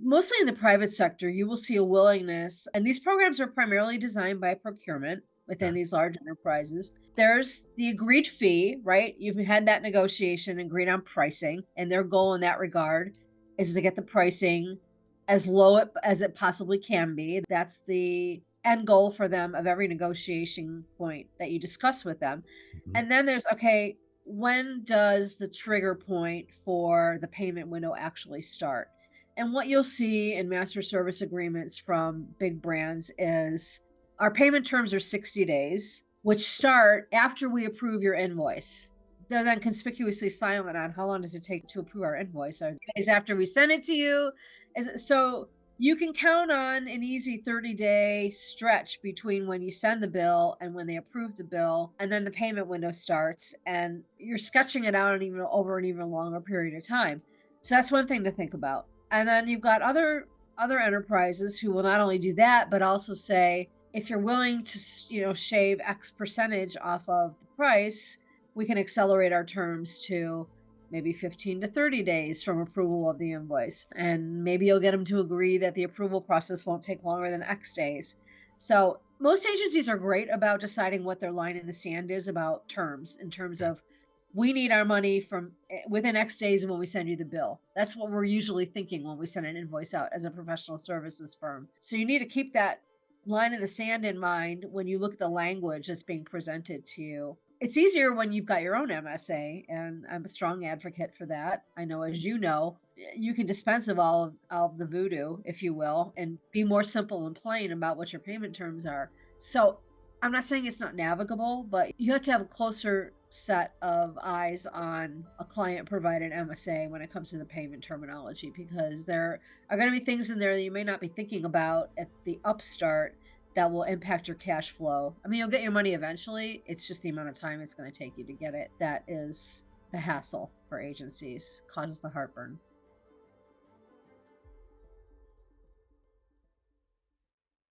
Mostly in the private sector, you will see a willingness, and these programs are primarily designed by procurement within Okay. these large enterprises. There's the agreed fee, right? You've had that negotiation, agreed on pricing, and their goal in that regard is to get the pricing as low as it possibly can be. That's the end goal for them of every negotiation point that you discuss with them. Mhm. And then there's, okay, when does the trigger point for the payment window actually start? And what you'll see in master service agreements from big brands is our payment terms are 60 days, which start after we approve your invoice. They're then conspicuously silent on how long does it take to approve our invoice. Are it days after we send it to you? So you can count on an easy 30-day stretch between when you send the bill and when they approve the bill, and then the payment window starts, and you're sketching it out even over an even longer period of time. So that's one thing to think about. And then you've got other enterprises who will not only do that, but also say, if you're willing to, shave X percentage off of the price, we can accelerate our terms to maybe 15 to 30 days from approval of the invoice. And maybe you'll get them to agree that the approval process won't take longer than X days. So most agencies are great about deciding what their line in the sand is about terms, in terms Okay. of, we need our money from within X days of when we send you the bill. That's what we're usually thinking when we send an invoice out as a professional services firm. So you need to keep that line in the sand in mind when you look at the language that's being presented to you. It's easier when you've got your own MSA, and I'm a strong advocate for that. I know, as you know, you can dispense of all of the voodoo, if you will, and be more simple and plain about what your payment terms are. So I'm not saying it's not navigable, but you have to have a closer set of eyes on a client provided MSA when it comes to the payment terminology, because there are going to be things in there that you may not be thinking about at the upstart that will impact your cash flow. I mean, you'll get your money eventually. It's just the amount of time it's going to take you to get it that is the hassle for agencies, causes the heartburn.